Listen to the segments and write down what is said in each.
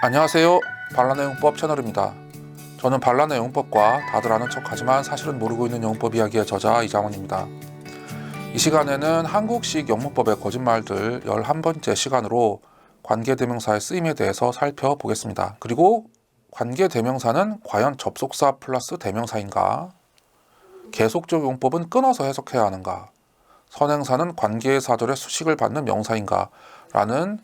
안녕하세요. 반란의 용법 채널입니다. 저는 반란의 용법과 다들 아는 척하지만 사실은 모르고 있는 용법 이야기의 저자 이장원입니다. 이 시간에는 한국식 영문법의 거짓말들 11번째 시간으로 관계대명사의 쓰임에 대해서 살펴보겠습니다. 그리고 관계대명사는 과연 접속사 플러스 대명사인가? 계속적 용법은 끊어서 해석해야 하는가? 선행사는 관계사절의 수식을 받는 명사인가? 라는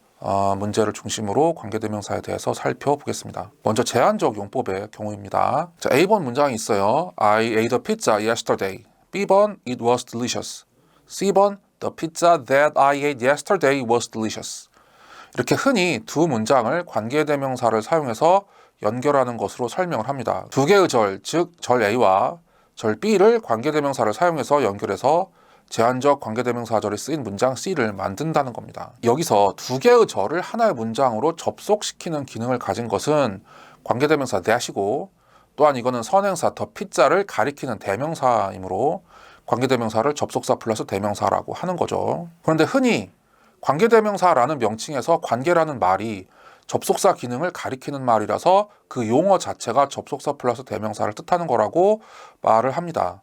문제를 중심으로 관계대명사에 대해서 살펴보겠습니다. 먼저 제한적 용법의 경우입니다. 자, A번 문장이 있어요. I ate a pizza yesterday. B번 It was delicious. C번 The pizza that I ate yesterday was delicious. 이렇게 흔히 두 문장을 관계대명사를 사용해서 연결하는 것으로 설명을 합니다. 두 개의 절, 즉 절 A와 절 B를 관계대명사를 사용해서 연결해서 제한적 관계대명사절이 쓰인 문장 C를 만든다는 겁니다. 여기서 두 개의 절을 하나의 문장으로 접속시키는 기능을 가진 것은 관계대명사 that이고, 또한 이거는 선행사 더 피자를 가리키는 대명사이므로 관계대명사를 접속사 플러스 대명사라고 하는 거죠. 그런데 흔히 관계대명사라는 명칭에서 관계라는 말이 접속사 기능을 가리키는 말이라서 그 용어 자체가 접속사 플러스 대명사를 뜻하는 거라고 말을 합니다.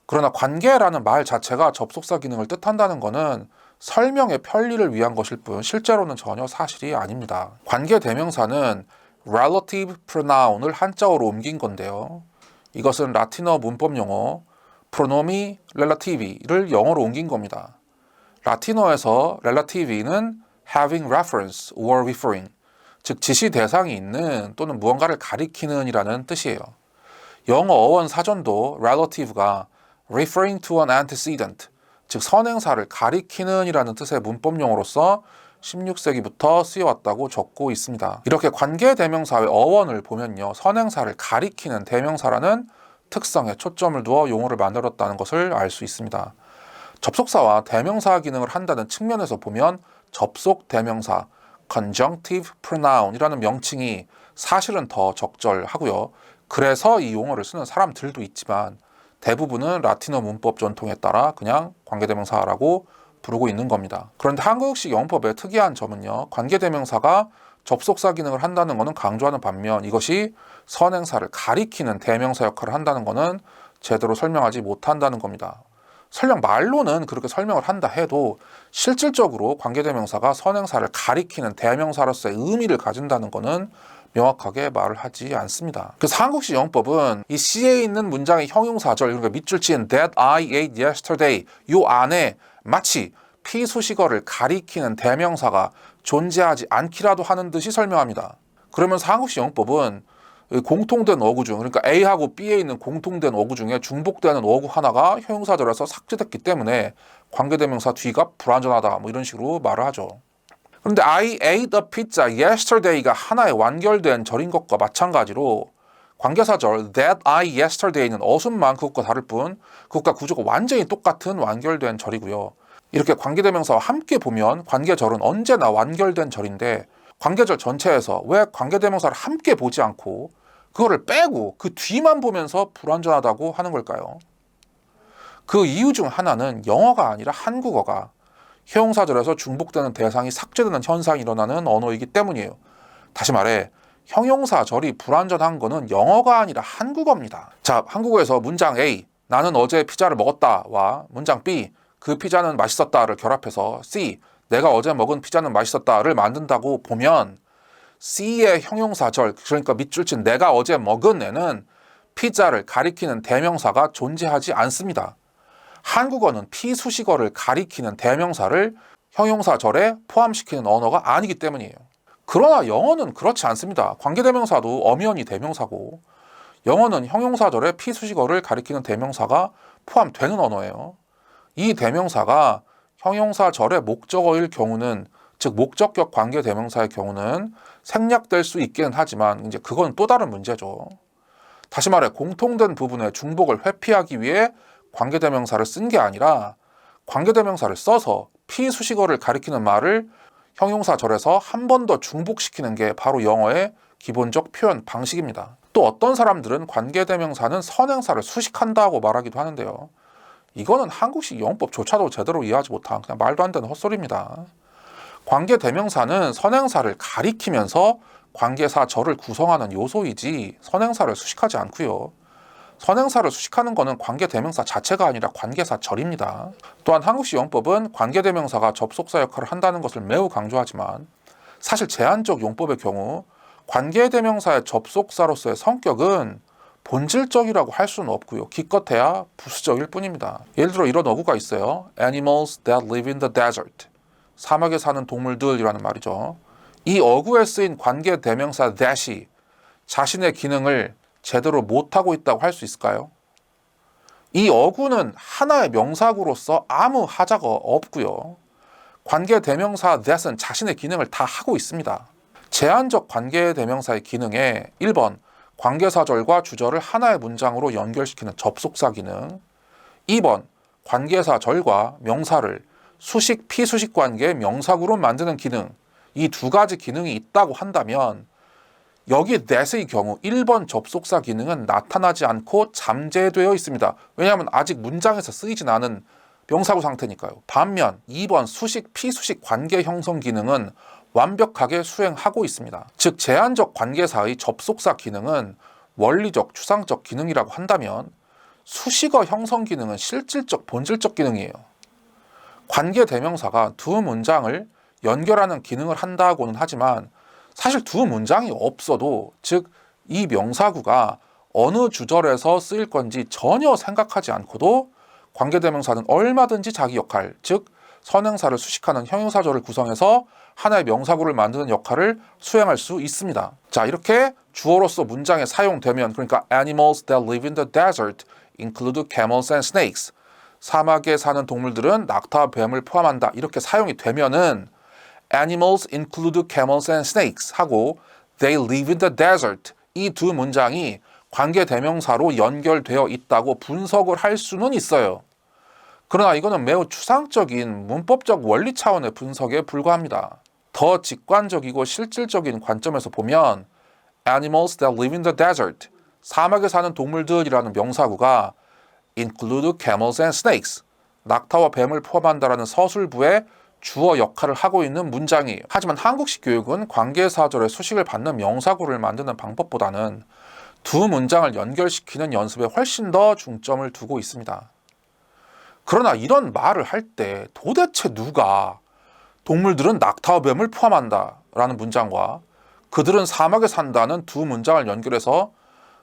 그러나 관계라는 말 자체가 접속사 기능을 뜻한다는 것은 설명의 편리를 위한 것일 뿐 실제로는 전혀 사실이 아닙니다. 관계 대명사는 relative pronoun을 한자어로 옮긴 건데요. 이것은 라틴어 문법 용어 pronomi relative를 영어로 옮긴 겁니다. 라틴어에서 relative는 having reference or referring, 즉 지시 대상이 있는 또는 무언가를 가리키는 이라는 뜻이에요. 영어 어원 사전도 relative가 referring to an antecedent, 즉 선행사를 가리키는 이라는 뜻의 문법 용어로서 16세기부터 쓰여왔다고 적고 있습니다. 이렇게 관계대명사의 어원을 보면요, 선행사를 가리키는 대명사라는 특성에 초점을 두어 용어를 만들었다는 것을 알 수 있습니다. 접속사와 대명사 기능을 한다는 측면에서 보면 접속 대명사 conjunctive pronoun이라는 명칭이 사실은 더 적절하고요. 그래서 이 용어를 쓰는 사람들도 있지만 대부분은 라틴어 문법 전통에 따라 그냥 관계대명사라고 부르고 있는 겁니다. 그런데 한국식 영문법의 특이한 점은요, 관계대명사가 접속사 기능을 한다는 것은 강조하는 반면 이것이 선행사를 가리키는 대명사 역할을 한다는 것은 제대로 설명하지 못한다는 겁니다. 설령 말로는 그렇게 설명을 한다 해도 실질적으로 관계대명사가 선행사를 가리키는 대명사로서의 의미를 가진다는 것은 명확하게 말을 하지 않습니다. 그래서 한국식 영법은 이 C에 있는 문장의 형용사절, 그러니까 밑줄 치인 that I ate yesterday 요 안에 마치 피수식어를 가리키는 대명사가 존재하지 않기라도 하는 듯이 설명합니다. 그러면서 한국식 영법은 공통된 어구 중, 그러니까 A하고 B에 있는 공통된 어구 중에 중복되는 어구 하나가 형용사절에서 삭제됐기 때문에 관계대명사 뒤가 불완전하다, 뭐 이런 식으로 말을 하죠. 그런데 I ate a pizza yesterday가 하나의 완결된 절인 것과 마찬가지로 관계사절 that I yesterday는 어순만 그것과 다를 뿐 그것과 구조가 완전히 똑같은 완결된 절이고요. 이렇게 관계대명사와 함께 보면 관계절은 언제나 완결된 절인데 관계절 전체에서 왜 관계대명사를 함께 보지 않고 그거를 빼고 그 뒤만 보면서 불완전하다고 하는 걸까요? 그 이유 중 하나는 영어가 아니라 한국어가 형용사절에서 중복되는 대상이 삭제되는 현상이 일어나는 언어이기 때문이에요. 다시 말해 형용사절이 불완전한 거는 영어가 아니라 한국어입니다. 자, 한국어에서 문장 A, 나는 어제 피자를 먹었다와 문장 B, 그 피자는 맛있었다를 결합해서 C, 내가 어제 먹은 피자는 맛있었다를 만든다고 보면 C의 형용사절, 그러니까 밑줄 친 내가 어제 먹은 애는 피자를 가리키는 대명사가 존재하지 않습니다. 한국어는 피수식어를 가리키는 대명사를 형용사절에 포함시키는 언어가 아니기 때문이에요. 그러나 영어는 그렇지 않습니다. 관계대명사도 엄연히 대명사고 영어는 형용사절에 피수식어를 가리키는 대명사가 포함되는 언어예요. 이 대명사가 형용사절의 목적어일 경우는, 즉 목적격 관계대명사의 경우는 생략될 수 있기는 하지만 이제 그건 또 다른 문제죠. 다시 말해 공통된 부분의 중복을 회피하기 위해 관계대명사를 쓴 게 아니라 관계대명사를 써서 피수식어를 가리키는 말을 형용사절에서 한 번 더 중복시키는 게 바로 영어의 기본적 표현 방식입니다. 또 어떤 사람들은 관계대명사는 선행사를 수식한다고 말하기도 하는데요. 이거는 한국식 영어법조차도 제대로 이해하지 못한 그냥 말도 안 되는 헛소리입니다. 관계대명사는 선행사를 가리키면서 관계사절을 구성하는 요소이지 선행사를 수식하지 않고요. 선행사를 수식하는 것은 관계대명사 자체가 아니라 관계사절입니다. 또한 한국식 용법은 관계대명사가 접속사 역할을 한다는 것을 매우 강조하지만 사실 제한적 용법의 경우 관계대명사의 접속사로서의 성격은 본질적이라고 할 수는 없고요. 기껏해야 부수적일 뿐입니다. 예를 들어 이런 어구가 있어요. Animals that live in the desert. 사막에 사는 동물들이라는 말이죠. 이 어구에 쓰인 관계대명사 that이 자신의 기능을 제대로 못하고 있다고 할 수 있을까요? 이 어구는 하나의 명사구로서 아무 하자가 없고요. 관계대명사 that은 자신의 기능을 다 하고 있습니다. 제한적 관계대명사의 기능에 1번 관계사절과 주절을 하나의 문장으로 연결시키는 접속사 기능, 2번 관계사절과 명사를 수식, 피수식 관계의 명사구로 만드는 기능, 이 두 가지 기능이 있다고 한다면 여기 that의 경우 1번 접속사 기능은 나타나지 않고 잠재되어 있습니다. 왜냐하면 아직 문장에서 쓰이진 않은 명사구 상태니까요. 반면 2번 수식, 피수식 관계 형성 기능은 완벽하게 수행하고 있습니다. 즉 제한적 관계사의 접속사 기능은 원리적, 추상적 기능이라고 한다면 수식어 형성 기능은 실질적, 본질적 기능이에요. 관계대명사가 두 문장을 연결하는 기능을 한다고는 하지만 사실 두 문장이 없어도 즉 이 명사구가 어느 주절에서 쓰일 건지 전혀 생각하지 않고도 관계대명사는 얼마든지 자기 역할, 즉 선행사를 수식하는 형용사절을 구성해서 하나의 명사구를 만드는 역할을 수행할 수 있습니다. 자, 이렇게 주어로서 문장에 사용되면, 그러니까 animals that live in the desert include camels and snakes. 사막에 사는 동물들은 낙타와 뱀을 포함한다. 이렇게 사용이 되면은 animals include camels and snakes 하고 they live in the desert. 이 두 문장이 관계대명사로 연결되어 있다고 분석을 할 수는 있어요. 그러나 이거는 매우 추상적인 문법적 원리 차원의 분석에 불과합니다. 더 직관적이고 실질적인 관점에서 보면 animals that live in the desert, 사막에 사는 동물들이라는 명사구가 include camels and snakes, 낙타와 뱀을 포함한다라는 서술부의 주어 역할을 하고 있는 문장이에요. 하지만 한국식 교육은 관계사절의 수식을 받는 명사구를 만드는 방법보다는 두 문장을 연결시키는 연습에 훨씬 더 중점을 두고 있습니다. 그러나 이런 말을 할 때 도대체 누가 동물들은 낙타와 뱀을 포함한다 라는 문장과 그들은 사막에 산다는 두 문장을 연결해서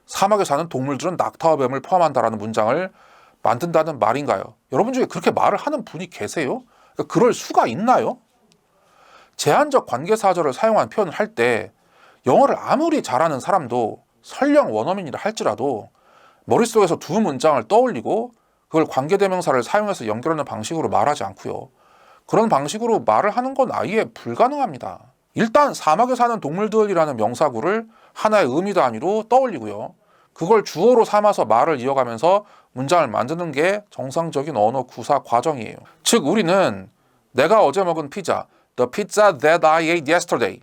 사막에 사는 동물들은 낙타와 뱀을 포함한다라는 문장을 만든다는 말인가요? 여러분 중에 그렇게 말을 하는 분이 계세요? 그럴 수가 있나요? 제한적 관계사절을 사용한 표현을 할 때 영어를 아무리 잘하는 사람도 설령 원어민이라 할지라도 머릿속에서 두 문장을 떠올리고 그걸 관계대명사를 사용해서 연결하는 방식으로 말하지 않고요. 그런 방식으로 말을 하는 건 아예 불가능합니다. 일단 사막에 사는 동물들이라는 명사구를 하나의 의미 단위로 떠올리고요. 그걸 주어로 삼아서 말을 이어가면서 문장을 만드는 게 정상적인 언어 구사 과정이에요. 즉 우리는 내가 어제 먹은 피자, the pizza that I ate yesterday,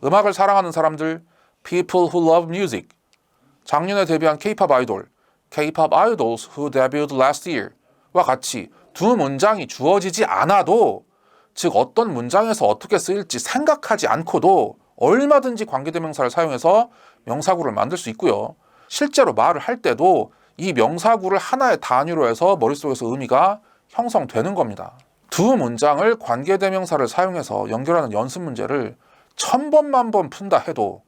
음악을 사랑하는 사람들, people who love music, 작년에 데뷔한 K-pop 아이돌, K-pop idols who debuted last year 와 같이 두 문장이 주어지지 않아도, 즉 어떤 문장에서 어떻게 쓰일지 생각하지 않고도 얼마든지 관계대명사를 사용해서 명사구를 만들 수 있고요. 실제로 말을 할 때도 이 명사구를 하나의 단위로 해서 머릿속에서 의미가 형성되는 겁니다. 두 문장을 관계대명사를 사용해서 연결하는 연습 문제를 1000번, 10,000번 푼다 해도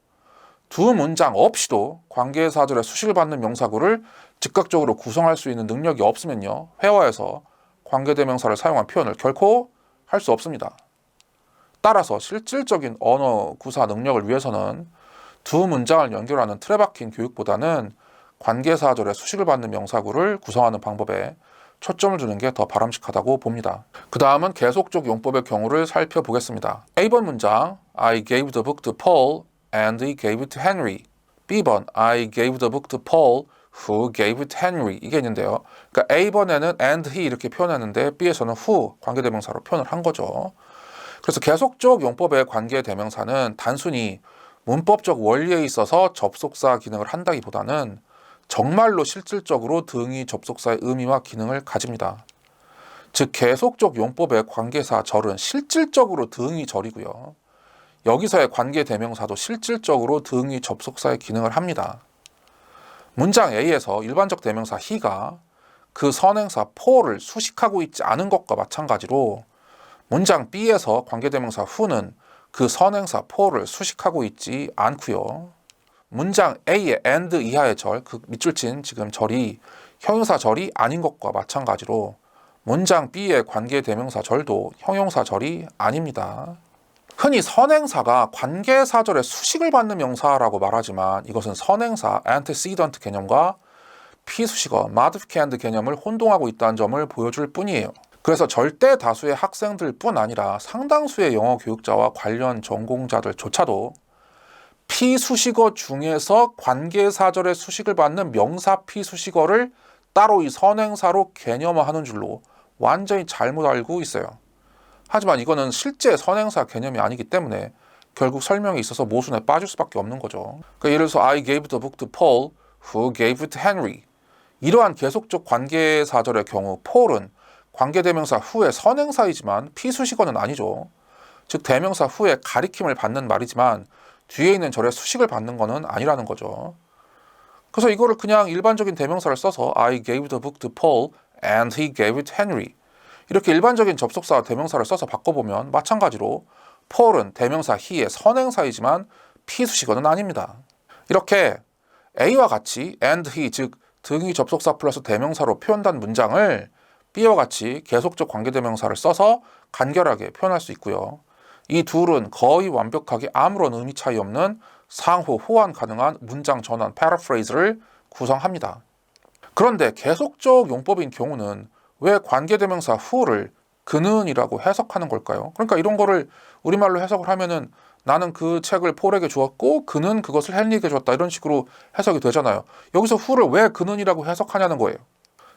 두 문장 없이도 관계사절의 수식을 받는 명사구를 즉각적으로 구성할 수 있는 능력이 없으면요, 회화에서 관계대명사를 사용한 표현을 결코 할 수 없습니다. 따라서 실질적인 언어 구사 능력을 위해서는 두 문장을 연결하는 틀에 박힌 교육보다는 관계사절의 수식을 받는 명사구를 구성하는 방법에 초점을 두는 게 더 바람직하다고 봅니다. 그 다음은 계속적 용법의 경우를 살펴보겠습니다. A번 문장 I gave the book to Paul and he gave it to Henry. B번 I gave the book to Paul who gave it to Henry. 이게 있는데요. 그러니까 A번에는 and he 이렇게 표현했는데 B에서는 who 관계대명사로 표현을 한 거죠. 그래서 계속적 용법의 관계대명사는 단순히 문법적 원리에 있어서 접속사 기능을 한다기보다는 정말로 실질적으로 등위 접속사의 의미와 기능을 가집니다. 즉 계속적 용법의 관계사 절은 실질적으로 등위 절이고요. 여기서의 관계대명사도 실질적으로 등위 접속사의 기능을 합니다. 문장 A에서 일반적 대명사 he가 그 선행사 for를 수식하고 있지 않은 것과 마찬가지로 문장 B에서 관계대명사 who는 그 선행사 for를 수식하고 있지 않고요. 문장 A의 and 이하의 절, 그 밑줄 친 지금 절이 형용사 절이 아닌 것과 마찬가지로 문장 B의 관계대명사 절도 형용사 절이 아닙니다. 흔히 선행사가 관계사절의 수식을 받는 명사라고 말하지만 이것은 선행사 antecedent 개념과 피수식어 modificand 개념을 혼동하고 있다는 점을 보여줄 뿐이에요. 그래서 절대 다수의 학생들 뿐 아니라 상당수의 영어 교육자와 관련 전공자들조차도 피수식어 중에서 관계사절의 수식을 받는 명사 피수식어를 따로 이 선행사로 개념화하는 줄로 완전히 잘못 알고 있어요. 하지만 이거는 실제 선행사 개념이 아니기 때문에 결국 설명에 있어서 모순에 빠질 수밖에 없는 거죠. 그러니까 예를 들어서 I gave the book to Paul, who gave it to Henry. 이러한 계속적 관계사절의 경우 Paul은 관계대명사 who의 선행사이지만 피수식어는 아니죠. 즉 대명사 who의 가리킴을 받는 말이지만 뒤에 있는 절의 수식을 받는 것은 아니라는 거죠. 그래서 이거를 그냥 일반적인 대명사를 써서 I gave the book to Paul and he gave it to Henry. 이렇게 일반적인 접속사 대명사를 써서 바꿔보면 마찬가지로 Paul은 대명사 he의 선행사이지만 피수식어는 아닙니다. 이렇게 A와 같이 and he, 즉 등위 접속사 플러스 대명사로 표현된 문장을 B와 같이 계속적 관계대명사를 써서 간결하게 표현할 수 있고요. 이 둘은 거의 완벽하게 아무런 의미 차이 없는 상호 호환 가능한 문장 전환 패러프레이즈를 구성합니다. 그런데 계속적 용법인 경우는 왜 관계대명사 who를 그는이라고 해석하는 걸까요? 그러니까 이런 거를 우리말로 해석을 하면은 나는 그 책을 폴에게 주었고 그는 그것을 헨리에게 줬다 이런 식으로 해석이 되잖아요. 여기서 who를 왜 그는이라고 해석하냐는 거예요.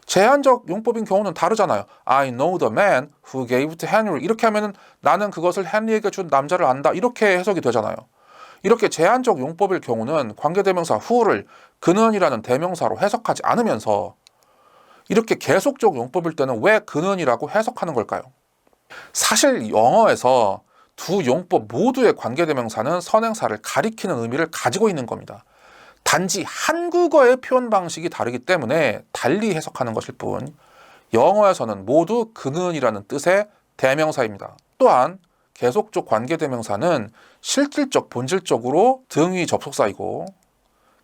제한적 용법인 경우는 다르잖아요. I know the man who gave to Henry. 이렇게 하면은 나는 그것을 헨리에게 준 남자를 안다. 이렇게 해석이 되잖아요. 이렇게 제한적 용법일 경우는 관계대명사 who를 그는이라는 대명사로 해석하지 않으면서 이렇게 계속적 용법일 때는 왜 그는이라고 해석하는 걸까요? 사실 영어에서 두 용법 모두의 관계대명사는 선행사를 가리키는 의미를 가지고 있는 겁니다. 단지 한국어의 표현 방식이 다르기 때문에 달리 해석하는 것일 뿐 영어에서는 모두 그는이라는 뜻의 대명사입니다. 또한 계속적 관계대명사는 실질적 본질적으로 등위 접속사이고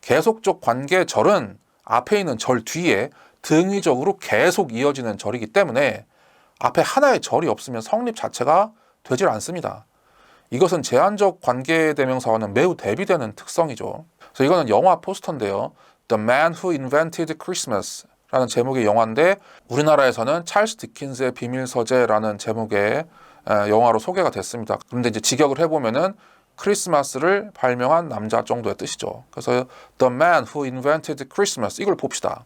계속적 관계절은 앞에 있는 절 뒤에 등위적으로 계속 이어지는 절이기 때문에 앞에 하나의 절이 없으면 성립 자체가 되질 않습니다. 이것은 제한적 관계대명사와는 매우 대비되는 특성이죠. 그래서 이거는 영화 포스터인데요. The Man Who Invented Christmas 라는 제목의 영화인데 우리나라에서는 찰스 디킨스의 비밀서재라는 제목의 영화로 소개가 됐습니다. 그런데 이제 직역을 해보면은 크리스마스를 발명한 남자 정도의 뜻이죠. 그래서 The Man Who Invented Christmas 이걸 봅시다.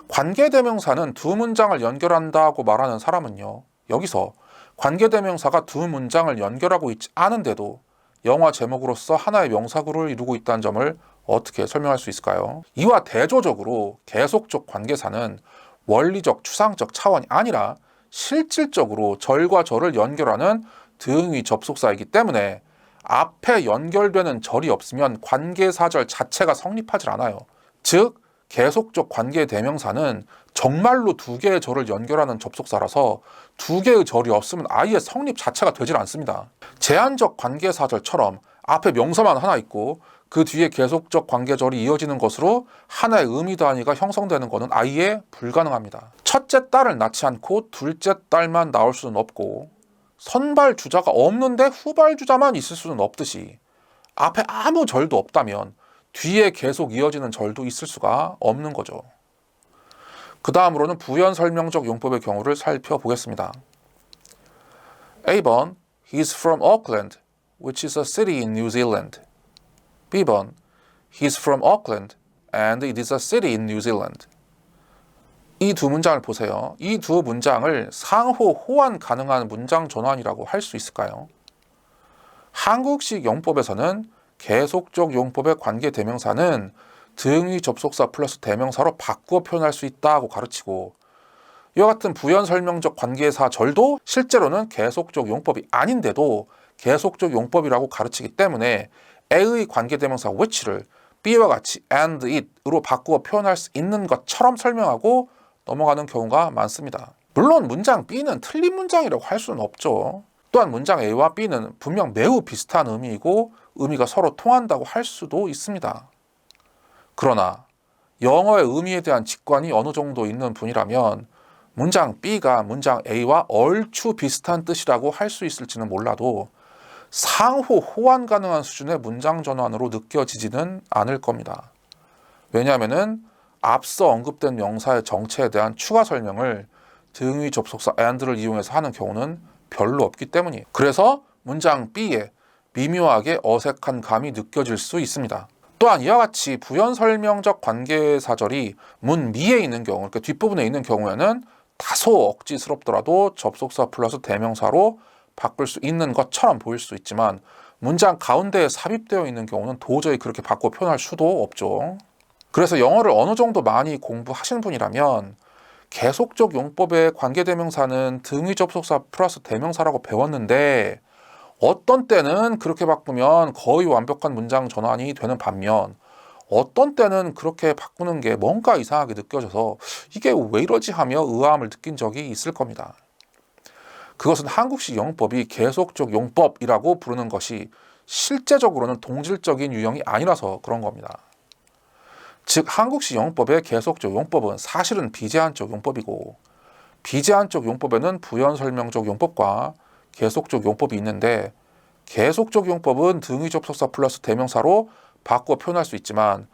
관계대명사는 두 문장을 연결한다고 말하는 사람은요. 여기서 관계대명사가 두 문장을 연결하고 있지 않은데도 영화 제목으로서 하나의 명사구를 이루고 있다는 점을 어떻게 설명할 수 있을까요? 이와 대조적으로 계속적 관계사는 원리적, 추상적 차원이 아니라 실질적으로 절과 절을 연결하는 등위 접속사이기 때문에 앞에 연결되는 절이 없으면 관계사절 자체가 성립하지 않아요. 즉 계속적 관계대명사는 정말로 두 개의 절을 연결하는 접속사라서 두 개의 절이 없으면 아예 성립 자체가 되질 않습니다. 제한적 관계사절처럼 앞에 명사만 하나 있고 그 뒤에 계속적 관계절이 이어지는 것으로 하나의 의미 단위가 형성되는 것은 아예 불가능합니다. 첫째 딸을 낳지 않고 둘째 딸만 나올 수는 없고 선발 주자가 없는데 후발 주자만 있을 수는 없듯이 앞에 아무 절도 없다면 뒤에 계속 이어지는 절도 있을 수가 없는 거죠. 그 다음으로는 부연 설명적 용법의 경우를 살펴보겠습니다. A번, He's from Auckland, which is a city in New Zealand. B번, He's from Auckland, and it is a city in New Zealand. 이 두 문장을 보세요. 이 두 문장을 상호 호환 가능한 문장 전환이라고 할 수 있을까요? 한국식 용법에서는 계속적 용법의 관계대명사는 등위 접속사 플러스 대명사로 바꾸어 표현할 수 있다고 가르치고 이와 같은 부연 설명적 관계사 절도 실제로는 계속적 용법이 아닌데도 계속적 용법이라고 가르치기 때문에 A의 관계대명사 which를 B와 같이 and it으로 바꾸어 표현할 수 있는 것처럼 설명하고 넘어가는 경우가 많습니다. 물론 문장 B는 틀린 문장이라고 할 수는 없죠. 또한 문장 A와 B는 분명 매우 비슷한 의미이고 의미가 서로 통한다고 할 수도 있습니다. 그러나 영어의 의미에 대한 직관이 어느 정도 있는 분이라면 문장 B가 문장 A와 얼추 비슷한 뜻이라고 할 수 있을지는 몰라도 상호 호환 가능한 수준의 문장 전환으로 느껴지지는 않을 겁니다. 왜냐하면 앞서 언급된 명사의 정체에 대한 추가 설명을 등위 접속사 and를 이용해서 하는 경우는 별로 없기 때문이에요. 그래서 문장 B에 미묘하게 어색한 감이 느껴질 수 있습니다. 또한 이와 같이 부연 설명적 관계사절이 문 미에 있는 경우, 그러니까 뒷부분에 있는 경우에는 다소 억지스럽더라도 접속사 플러스 대명사로 바꿀 수 있는 것처럼 보일 수 있지만 문장 가운데에 삽입되어 있는 경우는 도저히 그렇게 바꿔 표현할 수도 없죠. 그래서 영어를 어느 정도 많이 공부하신 분이라면 계속적 용법의 관계대명사는 등위 접속사 플러스 대명사라고 배웠는데 어떤 때는 그렇게 바꾸면 거의 완벽한 문장 전환이 되는 반면 어떤 때는 그렇게 바꾸는 게 뭔가 이상하게 느껴져서 이게 왜 이러지 하며 의아함을 느낀 적이 있을 겁니다. 그것은 한국식 영법이 계속적 용법이라고 부르는 것이 실제적으로는 동질적인 유형이 아니라서 그런 겁니다. 즉 한국식 영법의 계속적 용법은 사실은 비제한적 용법이고 비제한적 용법에는 부연설명적 용법과 계속적 용법이 있는데 계속적 용법은 등위 접속사 플러스 대명사로 바꿔 표현할 수 있지만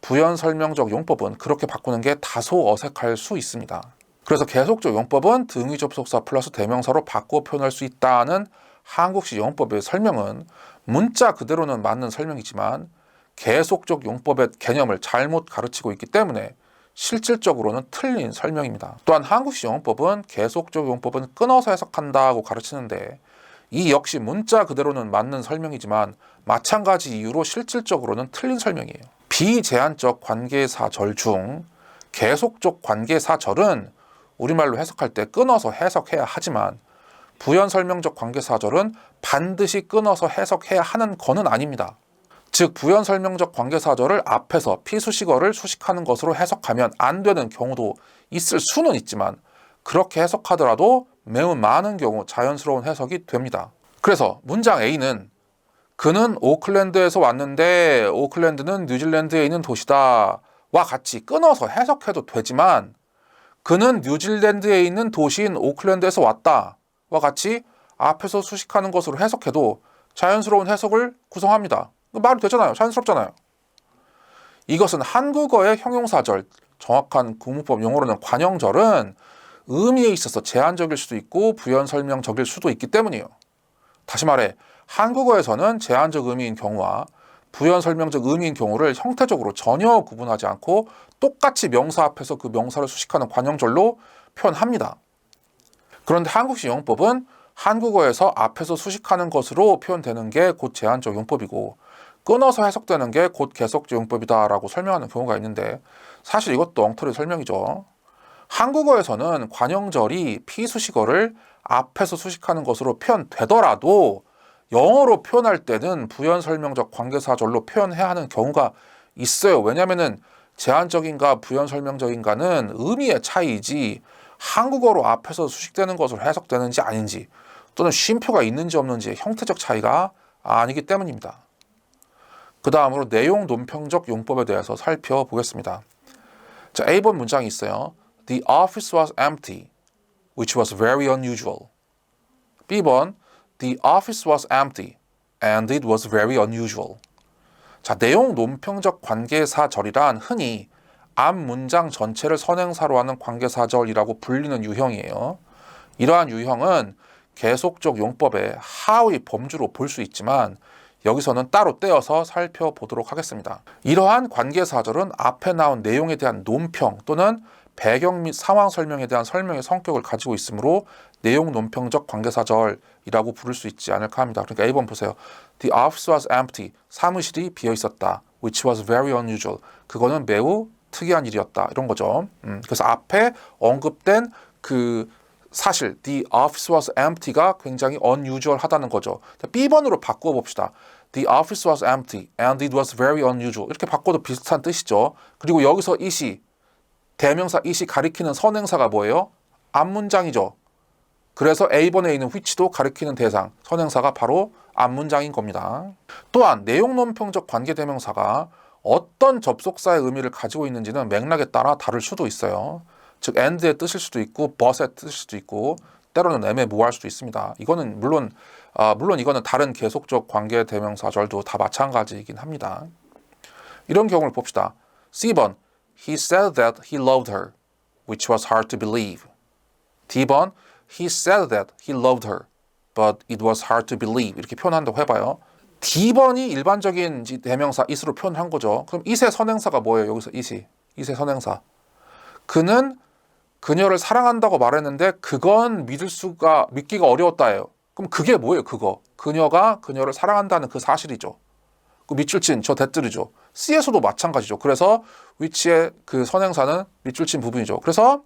부연설명적 용법은 그렇게 바꾸는 게 다소 어색할 수 있습니다. 그래서 계속적 용법은 등위 접속사 플러스 대명사로 바꿔 표현할 수 있다는 한국식 영법의 설명은 문자 그대로는 맞는 설명이지만 계속적 용법의 개념을 잘못 가르치고 있기 때문에 실질적으로는 틀린 설명입니다. 또한 한국식 영어법은 계속적 용법은 끊어서 해석한다고 가르치는데 이 역시 문자 그대로는 맞는 설명이지만 마찬가지 이유로 실질적으로는 틀린 설명이에요. 비제한적 관계사절 중 계속적 관계사절은 우리말로 해석할 때 끊어서 해석해야 하지만 부연설명적 관계사절은 반드시 끊어서 해석해야 하는 거는 아닙니다. 즉 부연설명적 관계사절을 앞에서 피수식어를 수식하는 것으로 해석하면 안 되는 경우도 있을 수는 있지만 그렇게 해석하더라도 매우 많은 경우 자연스러운 해석이 됩니다. 그래서 문장 A는 그는 오클랜드에서 왔는데 오클랜드는 뉴질랜드에 있는 도시다 와 같이 끊어서 해석해도 되지만 그는 뉴질랜드에 있는 도시인 오클랜드에서 왔다 와 같이 앞에서 수식하는 것으로 해석해도 자연스러운 해석을 구성합니다. 말이 되잖아요. 자연스럽잖아요. 이것은 한국어의 형용사절, 정확한 국문법 용어로는 관형절은 의미에 있어서 제한적일 수도 있고 부연설명적일 수도 있기 때문이에요. 다시 말해 한국어에서는 제한적 의미인 경우와 부연설명적 의미인 경우를 형태적으로 전혀 구분하지 않고 똑같이 명사 앞에서 그 명사를 수식하는 관형절로 표현합니다. 그런데 한국식 용법은 한국어에서 앞에서 수식하는 것으로 표현되는 게 곧 제한적 용법이고 끊어서 해석되는 게 곧 계속적 용법이다라고 설명하는 경우가 있는데 사실 이것도 엉터리 설명이죠. 한국어에서는 관형절이 피수식어를 앞에서 수식하는 것으로 표현되더라도 영어로 표현할 때는 부연설명적 관계사절로 표현해야 하는 경우가 있어요. 왜냐하면 제한적인가 부연설명적인가는 의미의 차이이지 한국어로 앞에서 수식되는 것으로 해석되는지 아닌지 또는 쉼표가 있는지 없는지 형태적 차이가 아니기 때문입니다. 그 다음으로 내용 논평적 용법에 대해서 살펴보겠습니다. 자, A번 문장이 있어요. The office was empty, which was very unusual. B번 The office was empty, and it was very unusual. 자, 내용 논평적 관계사절이란 흔히 앞 문장 전체를 선행사로 하는 관계사절이라고 불리는 유형이에요. 이러한 유형은 계속적 용법의 하위 범주로 볼 수 있지만 여기서는 따로 떼어서 살펴보도록 하겠습니다. 이러한 관계사절은 앞에 나온 내용에 대한 논평 또는 배경 및 상황 설명에 대한 설명의 성격을 가지고 있으므로 내용 논평적 관계사절이라고 부를 수 있지 않을까 합니다. 그러니까 A번 보세요. The office was empty. 사무실이 비어 있었다. Which was very unusual. 그거는 매우 특이한 일이었다. 이런 거죠. 그래서 앞에 언급된 그 사실 the office was empty가 굉장히 unusual하다는 거죠. B번으로 바꾸어 봅시다. The office was empty and it was very unusual. 이렇게 바꿔도 비슷한 뜻이죠. 그리고 여기서 it이 대명사 it이 가리키는 선행사가 뭐예요? 앞문장이죠. 그래서 A번에 있는 which도 가리키는 대상, 선행사가 바로 앞문장인 겁니다. 또한 내용 논평적 관계대명사가 어떤 접속사의 의미를 가지고 있는지는 맥락에 따라 다를 수도 있어요. 즉 and의 뜻일 수도 있고 but의 뜻일 수도 있고 때로는 애매모호할 수도 있습니다. 이거는 물론 이거는 다른 계속적 관계대명사절도 다 마찬가지이긴 합니다. 이런 경우를 봅시다. C번 He said that he loved her, which was hard to believe. D번 He said that he loved her, but it was hard to believe. 이렇게 표현한다고 해봐요. D번이 일반적인 대명사 it으로 표현한 거죠. 그럼 it의 선행사가 뭐예요? 여기서 it의 선행사. 그는 그녀를 사랑한다고 말했는데 그건 믿기가 어려웠다예요. 그럼 그게 뭐예요? 그녀가 그녀를 사랑한다는 그 사실이죠. 그 밑줄 친 저 대뜰이죠. C에서도 마찬가지죠. 그래서 which의 그 선행사는 밑줄 친 부분이죠. 그래서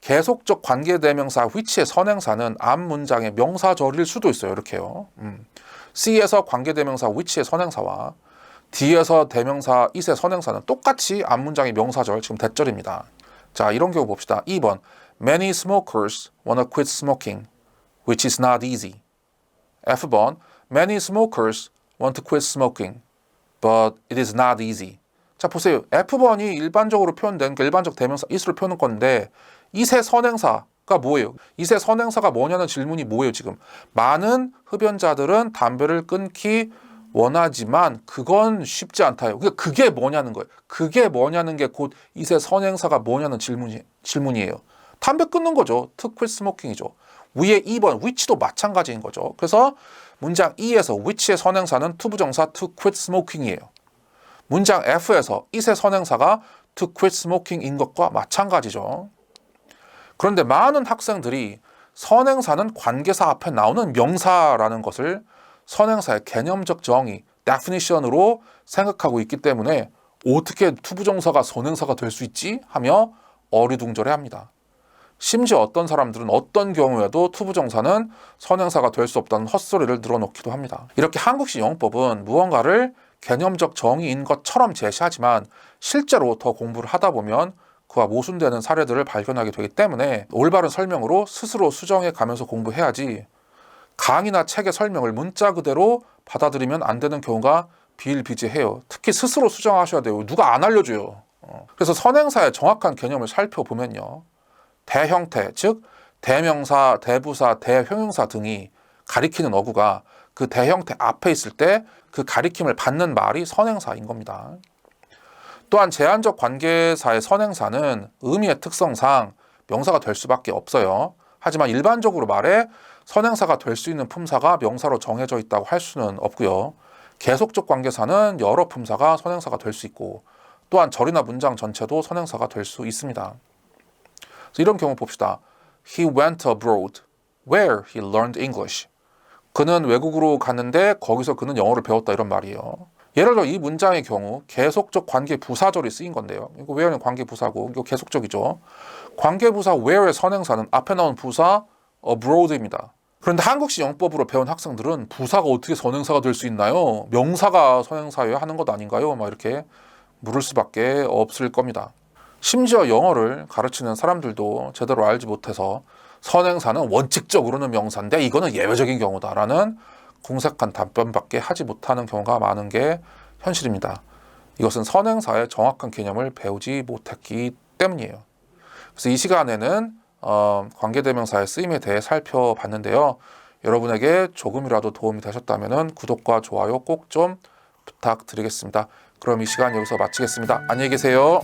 계속적 관계대명사 which의 선행사는 앞 문장의 명사절일 수도 있어요. 이렇게요. C에서 관계대명사 which의 선행사와 D에서 대명사 it의 선행사는 똑같이 앞 문장의 명사절, 지금 대절입니다. 자, 이런 경우 봅시다. 2번 Many smokers wanna quit smoking, which is not easy. F번 Many smokers want to quit smoking, but it is not easy. 자, 보세요. F번이 일반적으로 표현된 일반적 대명사 it으로 표현한 건데 it의 선행사가 뭐예요? it의 선행사가 뭐냐는 질문이 뭐예요, 지금? 많은 흡연자들은 담배를 끊기 원하지만 그건 쉽지 않다요. 그러니까 그게 뭐냐는 거예요. 그게 뭐냐는 게 곧 it의 선행사가 뭐냐는 질문이에요. 담배 끊는 거죠. to quit smoking이죠. 위에 2번 which도 마찬가지인 거죠. 그래서 문장 E에서 which의 선행사는 투부정사 to quit smoking이에요. 문장 F에서 it의 선행사가 to quit smoking인 것과 마찬가지죠. 그런데 많은 학생들이 선행사는 관계사 앞에 나오는 명사라는 것을 선행사의 개념적 정의, definition으로 생각하고 있기 때문에 어떻게 투부정사가 선행사가 될 수 있지? 하며 어리둥절해합니다. 심지어 어떤 사람들은 어떤 경우에도 투부정사는 선행사가 될 수 없다는 헛소리를 늘어놓기도 합니다. 이렇게 한국식 영어법은 무언가를 개념적 정의인 것처럼 제시하지만 실제로 더 공부를 하다 보면 그와 모순되는 사례들을 발견하게 되기 때문에 올바른 설명으로 스스로 수정해 가면서 공부해야지 강의나 책의 설명을 문자 그대로 받아들이면 안 되는 경우가 비일비재해요. 특히 스스로 수정하셔야 돼요. 누가 안 알려줘요. 그래서 선행사의 정확한 개념을 살펴보면요. 대형태, 즉 대명사, 대부사, 대형용사 등이 가리키는 어구가 그 대형태 앞에 있을 때 그 가리킴을 받는 말이 선행사인 겁니다. 또한 제한적 관계사의 선행사는 의미의 특성상 명사가 될 수밖에 없어요. 하지만 일반적으로 말해 선행사가 될 수 있는 품사가 명사로 정해져 있다고 할 수는 없고요. 계속적 관계사는 여러 품사가 선행사가 될 수 있고 또한 절이나 문장 전체도 선행사가 될 수 있습니다. 이런 경우 봅시다. He went abroad, where he learned English. 그는 외국으로 갔는데 거기서 그는 영어를 배웠다 이런 말이에요. 예를 들어 이 문장의 경우 계속적 관계 부사절이 쓰인 건데요. 이거 where는 관계 부사고 이거 계속적이죠. 관계 부사 where의 선행사는 앞에 나온 부사 abroad입니다. 그런데 한국식 영법으로 배운 학생들은 부사가 어떻게 선행사가 될 수 있나요? 명사가 선행사여야 하는 것 아닌가요? 막 이렇게 물을 수밖에 없을 겁니다. 심지어 영어를 가르치는 사람들도 제대로 알지 못해서 선행사는 원칙적으로는 명사인데 이거는 예외적인 경우다라는 공색한 답변밖에 하지 못하는 경우가 많은 게 현실입니다. 이것은 선행사의 정확한 개념을 배우지 못했기 때문이에요. 그래서 이 시간에는 관계대명사의 쓰임에 대해 살펴봤는데요. 여러분에게 조금이라도 도움이 되셨다면 구독과 좋아요 꼭 좀 부탁드리겠습니다. 그럼 이 시간 여기서 마치겠습니다. 안녕히 계세요.